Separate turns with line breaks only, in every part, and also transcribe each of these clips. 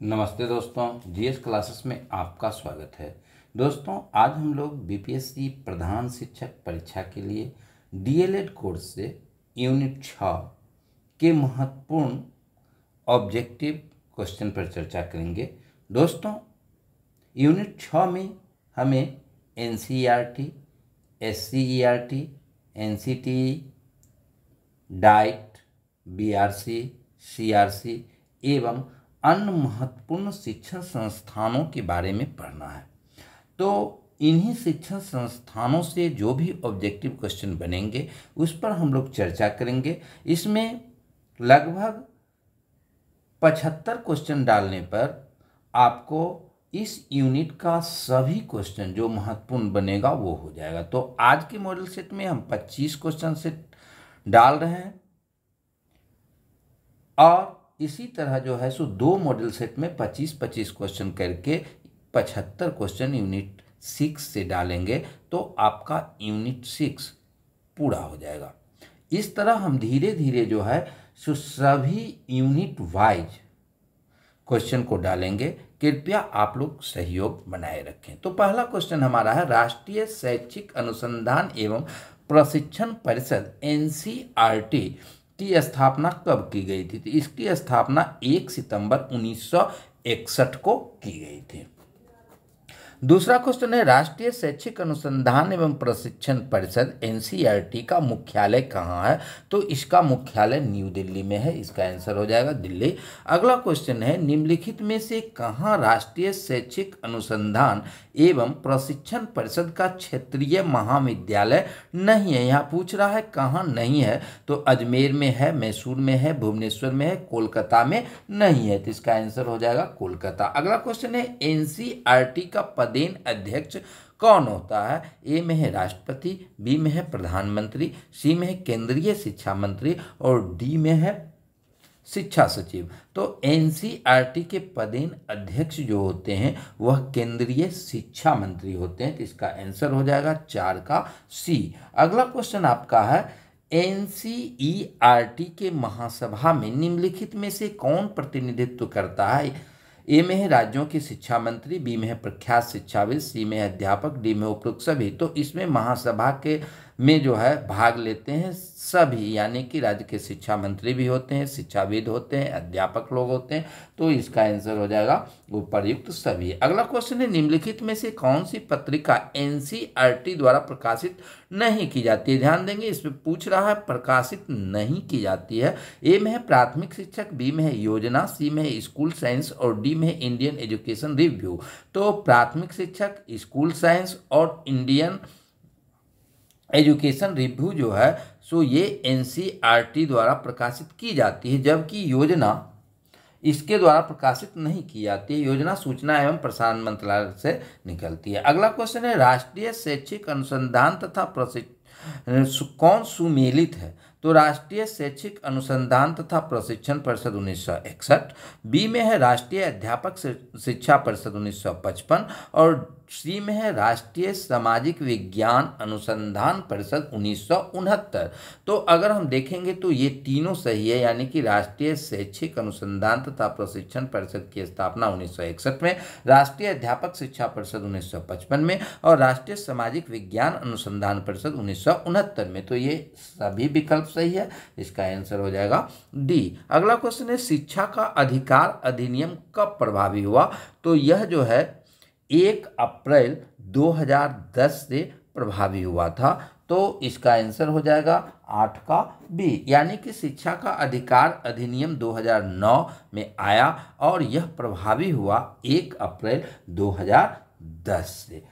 नमस्ते दोस्तों, GS classes में आपका स्वागत है। दोस्तों, आज हम लोग बीपीएससी प्रधान शिक्षक परीक्षा के लिए डीएलएड कोर्स से यूनिट 6 के महत्वपूर्ण ऑब्जेक्टिव क्वेश्चन पर चर्चा करेंगे। दोस्तों, यूनिट 6 में हमें NCERT, SCERT, NCTE, diet, BRC, CRC एवं अन्य महत्वपूर्ण शिक्षण संस्थानों के बारे में पढ़ना है। तो इन्हीं शिक्षण संस्थानों से जो भी ऑब्जेक्टिव क्वेश्चन बनेंगे उस पर हम लोग चर्चा करेंगे। इसमें लगभग 75 क्वेश्चन डालने पर आपको इस यूनिट का सभी क्वेश्चन जो महत्वपूर्ण बनेगा वो हो जाएगा। तो आज के मॉडल सेट में हम 25 क्वेश्चन सेट डाल रहे हैं और इसी तरह जो है सो दो मॉडल सेट में 25-25 क्वेश्चन करके 75 क्वेश्चन यूनिट 6 से डालेंगे तो आपका यूनिट 6 पूरा हो जाएगा। इस तरह हम धीरे धीरे जो है सो सभी यूनिट वाइज क्वेश्चन को डालेंगे। कृपया आप लोग सहयोग बनाए रखें। तो पहला क्वेश्चन हमारा है, राष्ट्रीय शैक्षिक अनुसंधान एवं प्रशिक्षण परिषद एनसीईआरटी की स्थापना कब की गई थी? तो इसकी स्थापना 1 सितंबर 1961 को की गई थी। दूसरा क्वेश्चन है, राष्ट्रीय शैक्षिक अनुसंधान एवं प्रशिक्षण परिषद एनसीईआरटी का मुख्यालय कहाँ है? तो इसका मुख्यालय न्यू दिल्ली में है। इसका आंसर हो जाएगा दिल्ली। अगला क्वेश्चन है, निम्नलिखित में से कहाँ राष्ट्रीय शैक्षिक अनुसंधान एवं प्रशिक्षण परिषद का क्षेत्रीय महाविद्यालय नहीं है? यहाँ पूछ रहा है कहाँ नहीं है, तो अजमेर में है, मैसूर में है, भुवनेश्वर में है, कोलकाता में नहीं है। तो इसका आंसर हो जाएगा कोलकाता। अगला क्वेश्चन है, एनसीईआरटी का पदेन अध्यक्ष कौन होता है? ए में है राष्ट्रपति, बी में है प्रधानमंत्री, सी में है केंद्रीय शिक्षा मंत्री और डी में है शिक्षा सचिव। तो एनसीईआरटी के पदेन अध्यक्ष जो होते हैं वह केंद्रीय शिक्षा मंत्री होते हैं। तो इसका आंसर हो जाएगा 4 का सी। अगला क्वेश्चन आपका है, एनसीईआरटी के महासभा में निम्नलिखित में से कौन प्रतिनिधित्व करता है? ए में है राज्यों के शिक्षा मंत्री, बी में है प्रख्यात शिक्षाविद, सी में है अध्यापक, डी में उपरोक्त सभी। तो इसमें महासभा के में जो है भाग लेते हैं सभी, यानी कि राज्य के शिक्षा मंत्री भी होते हैं, शिक्षाविद होते हैं, अध्यापक लोग होते हैं। तो इसका आंसर हो जाएगा उपर्युक्त सभी। अगला क्वेश्चन है, निम्नलिखित में से कौन सी पत्रिका एनसीईआरटी द्वारा प्रकाशित नहीं की जाती है? ध्यान देंगे, इसमें पूछ रहा है प्रकाशित नहीं की जाती है। ए में है प्राथमिक शिक्षक, बी में है योजना, सी में है स्कूल साइंस और डी में है इंडियन एजुकेशन रिव्यू। तो प्राथमिक शिक्षक, स्कूल साइंस और इंडियन एजुकेशन रिव्यू जो है सो ये एनसीईआरटी द्वारा प्रकाशित की जाती है, जबकि योजना इसके द्वारा प्रकाशित नहीं की जाती है। योजना सूचना एवं प्रसारण मंत्रालय से निकलती है। अगला क्वेश्चन है, राष्ट्रीय शैक्षिक अनुसंधान तथा प्रशिक्षण कौन सुमेलित है? तो राष्ट्रीय शैक्षिक अनुसंधान तथा प्रशिक्षण परिषद 1961, बी में है राष्ट्रीय अध्यापक शिक्षा परिषद 1955 और सी में है राष्ट्रीय सामाजिक विज्ञान अनुसंधान परिषद 1969। तो अगर हम देखेंगे तो ये तीनों सही है, यानी कि राष्ट्रीय शैक्षिक अनुसंधान तथा प्रशिक्षण परिषद की स्थापना 1961 में, राष्ट्रीय अध्यापक शिक्षा परिषद 1955 में और राष्ट्रीय सामाजिक विज्ञान अनुसंधान परिषद 1969 में। तो ये सभी विकल्प सही है। इसका आंसर हो जाएगा डी। अगला क्वेश्चन है, शिक्षा का अधिकार अधिनियम कब प्रभावी हुआ? तो यह जो है 1 अप्रैल 2010 से प्रभावी हुआ था। तो इसका आंसर हो जाएगा 8 का बी, यानी कि शिक्षा का अधिकार अधिनियम 2009 में आया और यह प्रभावी हुआ 1 अप्रैल 2010 से।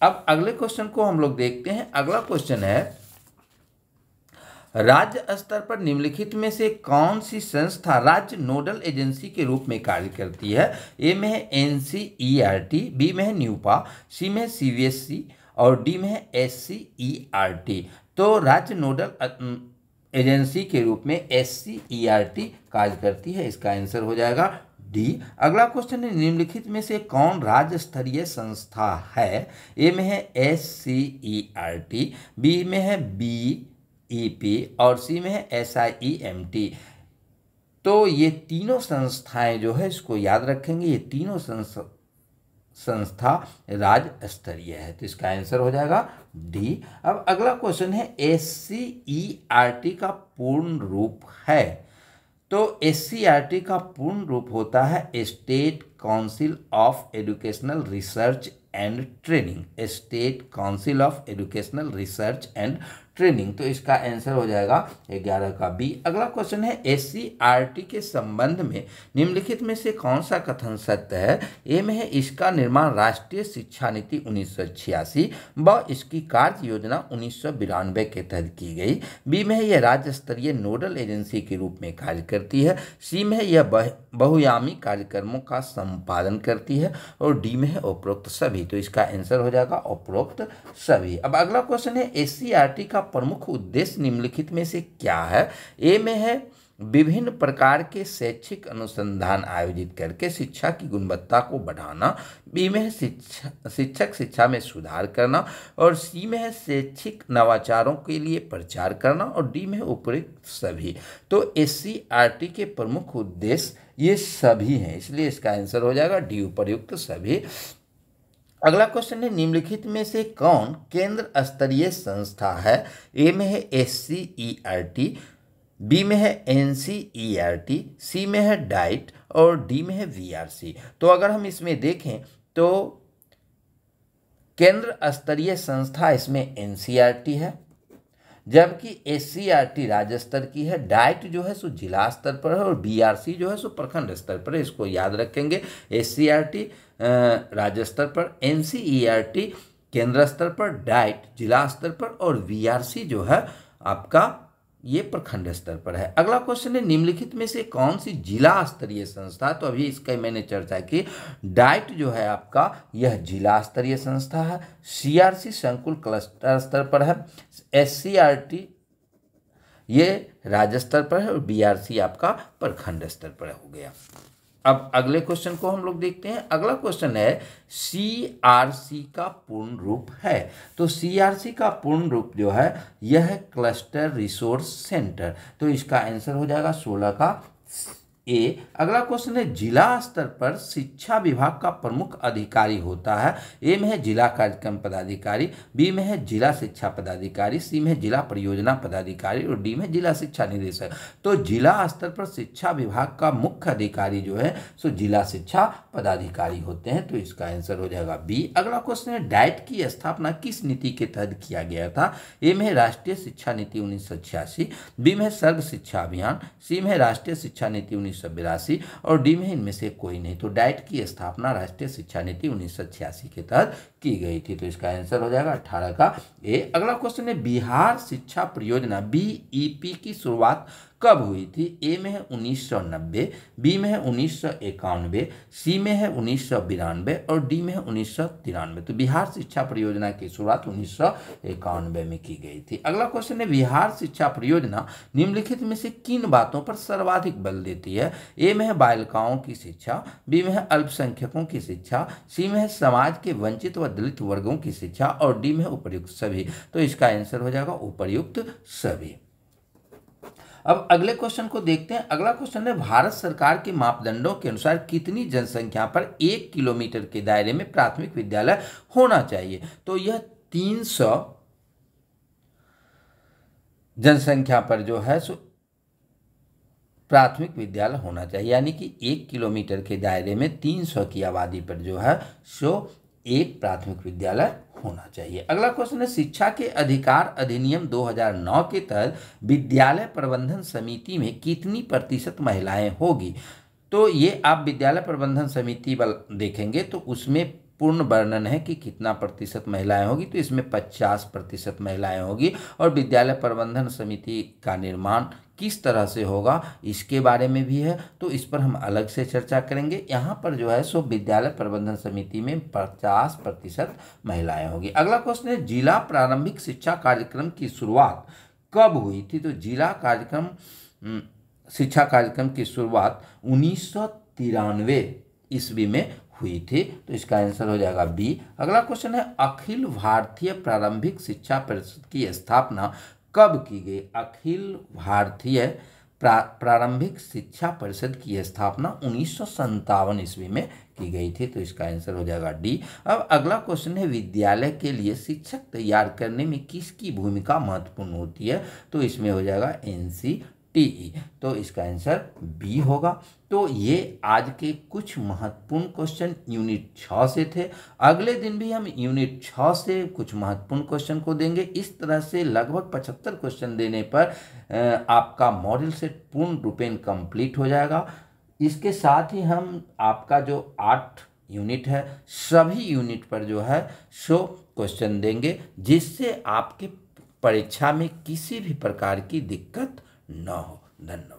अब अगले क्वेश्चन को हम लोग देखते हैं। अगला क्वेश्चन है, राज्य स्तर पर निम्नलिखित में से कौन सी संस्था राज्य नोडल एजेंसी के रूप में कार्य करती है? ए में है एनसीईआरटी, बी में है न्यूपा, सी में है सीबीएसई और डी में है एससीईआरटी। तो राज्य नोडल एजेंसी के रूप में एससीईआरटी कार्य करती है। इसका आंसर हो जाएगा डी। अगला क्वेश्चन है, निम्नलिखित में से कौन राज्य स्तरीय संस्था है? ए में है एससीईआरटी, बी में है बीईपी और सी में है SIEMT। तो ये तीनों संस्थाएं जो है इसको याद रखेंगे, ये तीनों संस्था राज्य स्तरीय है, तो इसका आंसर हो जाएगा डी। अब अगला क्वेश्चन है SCERT का पूर्ण रूप है। तो SCERT का पूर्ण रूप होता है state council of educational research and training, state council of educational research and training, तो इसका आंसर हो जाएगा 11 का बी। अगला क्वेश्चन है SCERT के संबंध में निम्नलिखित में से कौन सा कथन सत्य है। ए में है इसका निर्माण राष्ट्रीय शिक्षा नीति 1986 व इसकी कार्य योजना 1992 के तहत की गई। बी में है यह राज्य स्तरीय नोडल एजेंसी के रूप में कार्य करती है। सी में है यह बहुआयामी कार्यक्रमों का संपादन करती है। और डी में है उपरोक्त सभी, तो इसका आंसर हो जाएगा उपरोक्त सभी। अब अगला क्वेश्चन है SCERT का प्रमुख उद्देश्य निम्नलिखित में से क्या है। ए में है विभिन्न प्रकार के शैक्षिक अनुसंधान आयोजित करके शिक्षा की गुणवत्ता को बढ़ाना। बी में है शिक्षक शिक्षा में सुधार करना। और सी में है शैक्षिक नवाचारों के लिए प्रचार करना। और डी में है उपयुक्त सभी। तो SCERT के प्रमुख उद्देश्य ये सभी हैं, इसलिए इसका आंसर हो जाएगा डी उपयुक्त सभी। अगला क्वेश्चन है निम्नलिखित में से कौन केंद्र स्तरीय संस्था है। ए में है SCERT, बी में है NCERT, सी में है डाइट और डी में है VRC। तो अगर हम इसमें देखें तो केंद्र स्तरीय संस्था इसमें NCERT है, जबकि SCERT राज्य स्तर की है, डाइट जो है सो जिला स्तर पर है और VRC जो है सो प्रखंड स्तर पर है। इसको याद रखेंगे, SCERT राज्य स्तर पर, NCERT केंद्र स्तर पर, डाइट जिला स्तर पर और VRC जो है आपका ये प्रखंड स्तर पर है। अगला क्वेश्चन है निम्नलिखित में से कौन सी जिला स्तरीय संस्था, तो अभी इसका मैंने चर्चा की, डाइट जो है आपका यह जिला स्तरीय संस्था है, CRC संकुल क्लस्टर स्तर पर है, SCERT ये राज्य स्तर पर है और VRC आपका प्रखंड स्तर पर हो गया। अब अगले क्वेश्चन को हम लोग देखते हैं। अगला क्वेश्चन है CRC का पूर्ण रूप है। तो CRC का पूर्ण रूप जो है यह है क्लस्टर रिसोर्स सेंटर, तो इसका आंसर हो जाएगा 16 का ए। अगला क्वेश्चन है जिला स्तर पर शिक्षा विभाग का प्रमुख अधिकारी होता है। ए में है जिला कार्यक्रम पदाधिकारी, बी में है जिला शिक्षा पदाधिकारी, सी में है जिला परियोजना पदाधिकारी और डी में जिला शिक्षा निदेशक। तो जिला स्तर पर शिक्षा विभाग का मुख्य अधिकारी जो है सो जिला शिक्षा पदाधिकारी होते हैं, तो इसका आंसर हो जाएगा बी। अगला क्वेश्चन है डाइट की स्थापना किस नीति के तहत किया गया था। ए में है राष्ट्रीय शिक्षा नीति 1986, बी में है सर्व शिक्षा अभियान, सी में है राष्ट्रीय शिक्षा नीति 1982 और डी में इनमें से कोई नहीं। तो डाइट की स्थापना राष्ट्रीय शिक्षा नीति 1986 के तहत की गई थी, तो इसका आंसर हो जाएगा 18 का ए। अगला क्वेश्चन है बिहार शिक्षा परियोजना BEP की शुरुआत कब हुई थी। ए में है 1990, बी में है 1991, सी में है 1992 और डी में है 1993। तो बिहार शिक्षा परियोजना की शुरुआत 1991 में की गई थी। अगला क्वेश्चन है बिहार शिक्षा परियोजना निम्नलिखित में से किन बातों पर सर्वाधिक बल देती है। ए में है बालिकाओं की शिक्षा, बी में है अल्पसंख्यकों की शिक्षा, सी में है समाज के वंचित व दलित वर्गों की शिक्षा और डी में है उपर्युक्त सभी। तो इसका आंसर हो जाएगा उपर्युक्त सभी। अब अगले क्वेश्चन को देखते हैं। अगला क्वेश्चन है भारत सरकार के मापदंडों के अनुसार कितनी जनसंख्या पर 1 किलोमीटर के दायरे में प्राथमिक विद्यालय होना चाहिए। तो यह 300 जनसंख्या पर जो है सो प्राथमिक विद्यालय होना चाहिए, यानी कि 1 किलोमीटर के दायरे में 300 की आबादी पर जो है सो एक प्राथमिक विद्यालय होना चाहिए। अगला क्वेश्चन है शिक्षा के अधिकार अधिनियम 2009 के तहत विद्यालय प्रबंधन समिति में कितनी प्रतिशत महिलाएं होगी। तो ये आप विद्यालय प्रबंधन समिति देखेंगे तो उसमें पूर्ण वर्णन है कि कितना प्रतिशत महिलाएं होगी, तो इसमें 50% महिलाएं होगी। और विद्यालय प्रबंधन समिति का निर्माण किस तरह से होगा इसके बारे में भी है, तो इस पर हम अलग से चर्चा करेंगे। यहाँ पर जो है सो विद्यालय प्रबंधन समिति में 50% महिलाएं होगी। अगला क्वेश्चन है जिला प्रारंभिक शिक्षा कार्यक्रम की शुरुआत कब हुई थी। तो जिला कार्यक्रम शिक्षा कार्यक्रम की शुरुआत 1993 ईस्वी में हुई थी, तो इसका आंसर हो जाएगा बी। अगला क्वेश्चन है अखिल भारतीय प्रारंभिक शिक्षा परिषद की स्थापना कब की गई। अखिल भारतीय प्रारंभिक शिक्षा परिषद की स्थापना 1957 ईस्वी में की गई थी। तो इसका आंसर हो जाएगा डी। अब अगला क्वेश्चन है, विद्यालय के लिए शिक्षक तैयार करने में किसकी भूमिका महत्वपूर्ण होती है? तो इसमें हो जाएगा NCTE। तो इसका आंसर बी होगा। तो ये आज के कुछ महत्वपूर्ण क्वेश्चन यूनिट 6 से थे। अगले दिन भी हम यूनिट 6 से कुछ महत्वपूर्ण क्वेश्चन को देंगे। इस तरह से लगभग 75 क्वेश्चन देने पर आपका मॉडल सेट पूर्ण रूपेण कंप्लीट हो जाएगा। इसके साथ ही हम आपका जो 8 यूनिट है, सभी यूनिट पर जो है 100 क्वेश्चन देंगे, जिससे आपके परीक्षा में किसी भी प्रकार की दिक्कत न हो। धन्यवाद।